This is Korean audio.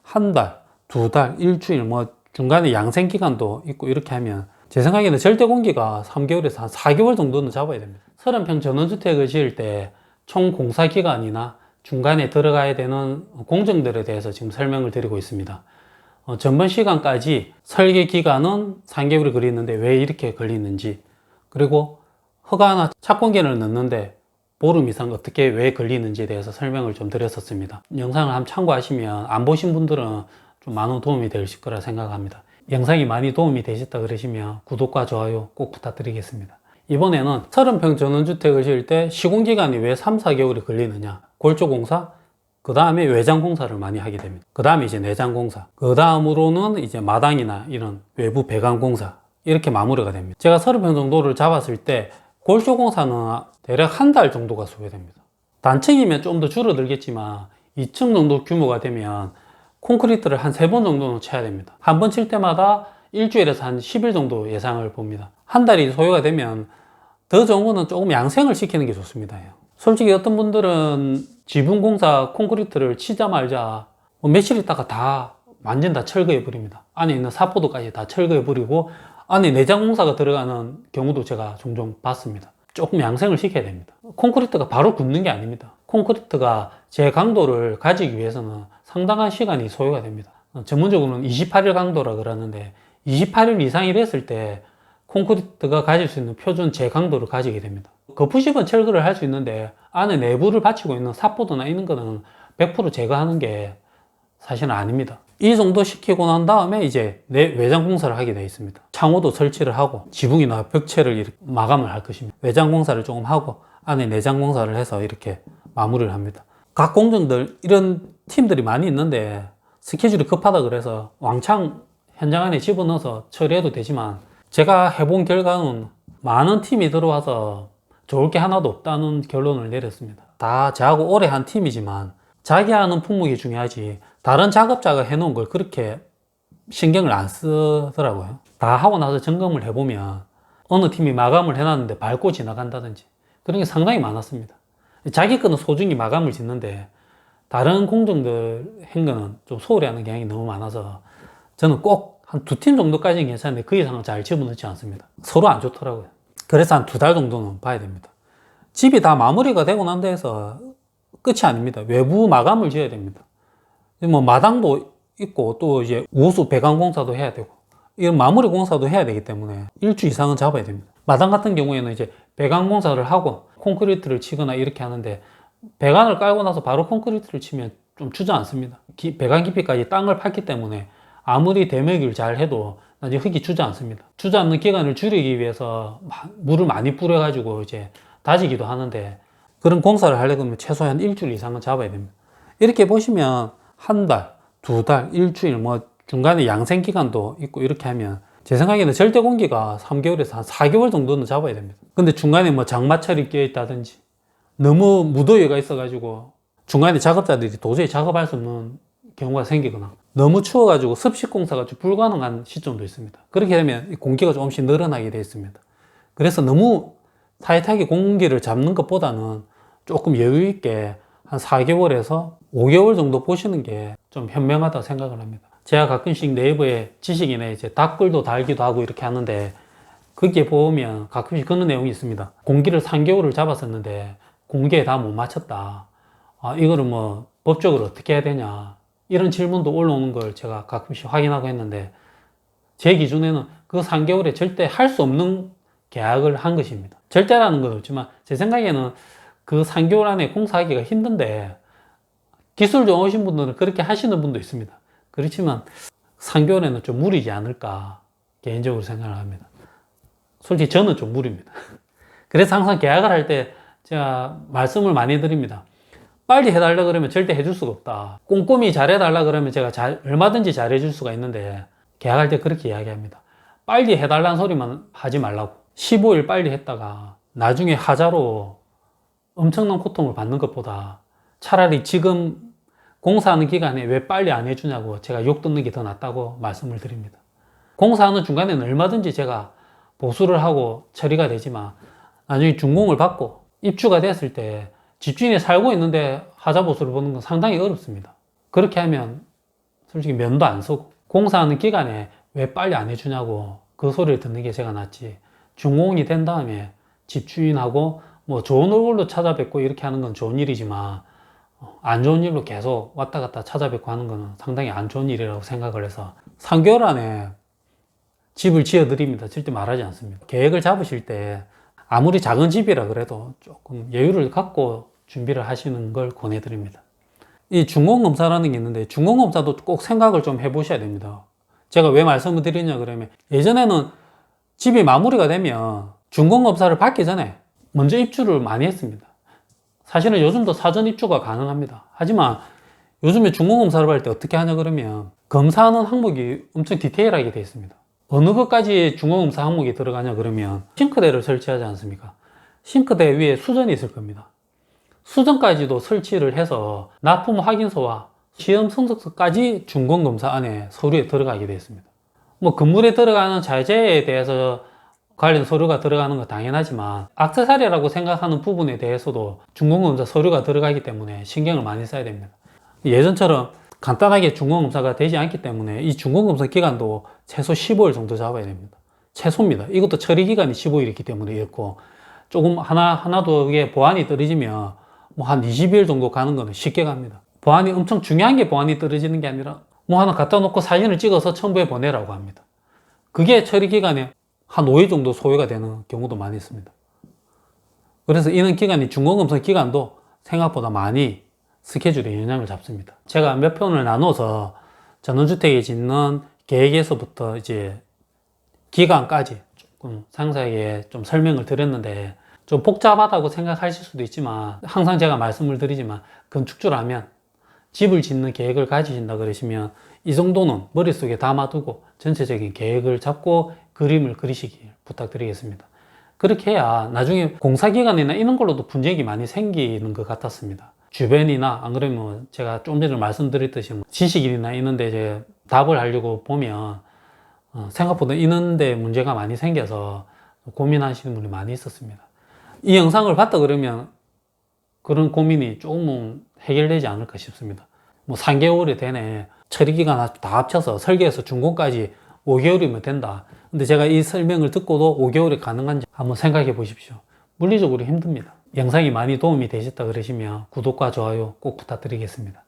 한 달, 두 달, 일주일, 뭐 중간에 양생 기간도 있고 이렇게 하면 제 생각에는 절대 공기가 3개월에서 한 4개월 정도는 잡아야 됩니다. 30평 전원주택을 지을 때 총 공사 기간이나 중간에 들어가야 되는 공정들에 대해서 지금 설명을 드리고 있습니다. 전번 시간까지 설계 기간은 3개월이 걸리는데 왜 이렇게 걸리는지, 그리고 허가나 착공계를 넣는데 보름 이상 어떻게 왜 걸리는지에 대해서 설명을 좀 드렸었습니다. 영상을 한번 참고하시면 안 보신 분들은 좀 많은 도움이 되실 거라 생각합니다. 영상이 많이 도움이 되셨다 그러시면 구독과 좋아요 꼭 부탁드리겠습니다. 이번에는 30평 전원주택을 지을 때 시공기간이 왜 3, 4개월이 걸리느냐, 골조공사, 그 다음에 외장공사를 많이 하게 됩니다. 그 다음에 이제 내장공사, 그 다음으로는 이제 마당이나 이런 외부 배관공사, 이렇게 마무리가 됩니다. 제가 30평 정도를 잡았을 때 골조공사는 대략 한 달 정도가 소요됩니다. 단층이면 좀 더 줄어들겠지만 2층 정도 규모가 되면 콘크리트를 한 3번 정도는 쳐야 됩니다. 한 번 칠 때마다 일주일에서 한 10일 정도 예상을 봅니다. 한 달이 소요가 되면 더 좋은 거는 조금 양생을 시키는 게 좋습니다. 솔직히 어떤 분들은 지붕공사 콘크리트를 치자 말자 며칠 있다가 다 완전 다 철거해 버립니다. 안에 있는 사포도까지 다 철거해 버리고 안에 내장공사가 들어가는 경우도 제가 종종 봤습니다. 조금 양생을 시켜야 됩니다. 콘크리트가 바로 굳는 게 아닙니다. 콘크리트가 제 강도를 가지기 위해서는 상당한 시간이 소요가 됩니다. 전문적으로는 28일 강도라 그러는데 28일 이상이 됐을 때 콘크리트가 가질 수 있는 표준 제 강도를 가지게 됩니다. 거푸집은 철거를 할 수 있는데 안에 내부를 받치고 있는 사포도나 이런 거는 100% 제거하는 게 사실은 아닙니다. 이 정도 시키고 난 다음에 이제 외장 공사를 하게 되어 있습니다. 창호도 설치를 하고 지붕이나 벽체를 이렇게 마감을 할 것입니다. 외장 공사를 조금 하고 안에 내장 공사를 해서 이렇게 마무리를 합니다. 각 공정들 이런 팀들이 많이 있는데 스케줄이 급하다 그래서 왕창 현장 안에 집어넣어서 처리해도 되지만 제가 해본 결과는 많은 팀이 들어와서 좋을 게 하나도 없다는 결론을 내렸습니다. 다 저하고 오래 한 팀이지만 자기 하는 품목이 중요하지 다른 작업자가 해놓은 걸 그렇게 신경을 안 쓰더라고요. 다 하고 나서 점검을 해보면 어느 팀이 마감을 해놨는데 밟고 지나간다든지 그런 게 상당히 많았습니다. 자기 거는 소중히 마감을 짓는데 다른 공정들 한 거는 좀 소홀히 하는 경향이 너무 많아서 저는 꼭 한 2팀 정도까지는 괜찮은데 그 이상은 잘 집어넣지 않습니다. 서로 안 좋더라고요. 그래서 한 2달 정도는 봐야 됩니다. 집이 다 마무리가 되고 난 데에서 끝이 아닙니다. 외부 마감을 지어야 됩니다. 뭐 마당도 있고 또 이제 우수 배관 공사도 해야 되고 이런 마무리 공사도 해야 되기 때문에 일주 이상은 잡아야 됩니다. 마당 같은 경우에는 이제 배관 공사를 하고 콘크리트를 치거나 이렇게 하는데 배관을 깔고 나서 바로 콘크리트를 치면 좀 주저앉습니다. 배관 깊이까지 땅을 팠기 때문에 아무리 대매기를 잘 해도 나중에 흙이 주저앉습니다. 주저앉는 기간을 줄이기 위해서 물을 많이 뿌려가지고 이제 다지기도 하는데 그런 공사를 하려면 최소한 일주일 이상은 잡아야 됩니다. 이렇게 보시면 한 달, 두 달, 일주일 뭐 중간에 양생 기간도 있고 이렇게 하면 제 생각에는 절대 공기가 3개월에서 한 4개월 정도는 잡아야 됩니다. 근데 중간에 뭐 장마철이 껴 있다든지 너무 무더위가 있어가지고 중간에 작업자들이 도저히 작업할 수 없는 경우가 생기거나 너무 추워가지고 습식 공사가 좀 불가능한 시점도 있습니다. 그렇게 되면 공기가 조금씩 늘어나게 되어 있습니다. 그래서 너무 타이트하게 공기를 잡는 것보다는 조금 여유 있게 한 4개월에서 5개월 정도 보시는 게 좀 현명하다고 생각을 합니다. 제가 가끔씩 네이버에 지식인에 이제 댓글도 달기도 하고 이렇게 하는데 거기에 보면 가끔씩 그런 내용이 있습니다. 공기를 3개월을 잡았었는데 공기에 다 못 맞췄다. 이거를 뭐 법적으로 어떻게 해야 되냐. 이런 질문도 올라오는 걸 제가 가끔씩 확인하고 했는데 제 기준에는 그 3개월에 절대 할 수 없는 계약을 한 것입니다. 절대라는 건 없지만 제 생각에는 그 3개월 안에 공사하기가 힘든데 기술 좋으신 분들은 그렇게 하시는 분도 있습니다. 그렇지만 3개월에는 좀 무리지 않을까 개인적으로 생각을 합니다. 솔직히 저는 좀 무리입니다. 그래서 항상 계약을 할 때 제가 말씀을 많이 드립니다. 빨리 해달라 그러면 절대 해줄 수가 없다. 꼼꼼히 잘해달라 그러면 제가 얼마든지 잘해줄 수가 있는데 계약할 때 그렇게 이야기합니다. 빨리 해달라는 소리만 하지 말라고. 15일 빨리 했다가 나중에 하자로 엄청난 고통을 받는 것보다 차라리 지금 공사하는 기간에 왜 빨리 안 해주냐고 제가 욕 듣는 게 더 낫다고 말씀을 드립니다. 공사하는 중간에는 얼마든지 제가 보수를 하고 처리가 되지만 나중에 준공을 받고 입주가 됐을 때 집주인이 살고 있는데 하자 보수를 보는 건 상당히 어렵습니다. 그렇게 하면 솔직히 면도 안 쓰고 공사하는 기간에 왜 빨리 안 해주냐고 그 소리를 듣는 게 제가 낫지. 준공이 된 다음에 집주인하고 뭐 좋은 얼굴로 찾아뵙고 이렇게 하는 건 좋은 일이지만 안 좋은 일로 계속 왔다 갔다 찾아뵙고 하는 거는 상당히 안 좋은 일이라고 생각을 해서 3개월 안에 집을 지어 드립니다. 절대 말하지 않습니다. 계획을 잡으실 때 아무리 작은 집이라 그래도 조금 여유를 갖고 준비를 하시는 걸 권해드립니다. 이 준공검사라는 게 있는데 준공검사도 꼭 생각을 좀 해보셔야 됩니다. 제가 왜 말씀을 드리냐 그러면 예전에는 집이 마무리가 되면 준공검사를 받기 전에 먼저 입주를 많이 했습니다. 사실은 요즘도 사전 입주가 가능합니다. 하지만 요즘에 준공검사를 받을 때 어떻게 하냐 그러면 검사하는 항목이 엄청 디테일하게 되어 있습니다. 어느 것까지 준공검사 항목이 들어가냐 그러면 싱크대를 설치하지 않습니까? 싱크대 위에 수전이 있을 겁니다. 수전까지도 설치를 해서 납품 확인서와 시험 성적서까지 준공검사 안에 서류에 들어가게 되어 있습니다. 뭐 건물에 들어가는 자재에 대해서 관련 서류가 들어가는 거 당연하지만 액세서리라고 생각하는 부분에 대해서도 준공검사 서류가 들어가기 때문에 신경을 많이 써야 됩니다. 예전처럼 간단하게 준공검사가 되지 않기 때문에 이 준공검사 기간도 최소 15일 정도 잡아야 됩니다. 최소입니다. 이것도 처리 기간이 15일이기 때문에 이렇고 조금 하나도 이게 보안이 떨어지면 뭐 한 20일 정도 가는 거는 쉽게 갑니다. 보안이 엄청 중요한 게 보안이 떨어지는 게 아니라 뭐 하나 갖다 놓고 사진을 찍어서 첨부해 보내라고 합니다. 그게 처리 기간에 한 5일 정도 소요가 되는 경우도 많이 있습니다. 그래서 이런 기간이 준공검사 기간도 생각보다 많이 스케줄에 영향을 잡습니다. 제가 몇 편을 나눠서 전원주택에 짓는 계획에서부터 이제 기간까지 조금 상세하게 좀 설명을 드렸는데 좀 복잡하다고 생각하실 수도 있지만 항상 제가 말씀을 드리지만 건축주라면 집을 짓는 계획을 가지신다 그러시면 이 정도는 머릿속에 담아두고 전체적인 계획을 잡고 그림을 그리시길 부탁드리겠습니다. 그렇게 해야 나중에 공사기간이나 이런 걸로도 분쟁이 많이 생기는 것 같았습니다. 주변이나 안 그러면 제가 좀 전에 말씀드렸듯이 지식인이나 이런데 이제 답을 하려고 보면 생각보다 이런데 문제가 많이 생겨서 고민하시는 분이 많이 있었습니다. 이 영상을 봤다 그러면 그런 고민이 조금은 해결되지 않을까 싶습니다. 뭐 3개월이 되네. 처리기간 다 합쳐서 설계해서 준공까지 5개월이면 된다. 근데 제가 이 설명을 듣고도 5개월이 가능한지 한번 생각해 보십시오. 물리적으로 힘듭니다. 영상이 많이 도움이 되셨다 그러시면 구독과 좋아요 꼭 부탁드리겠습니다.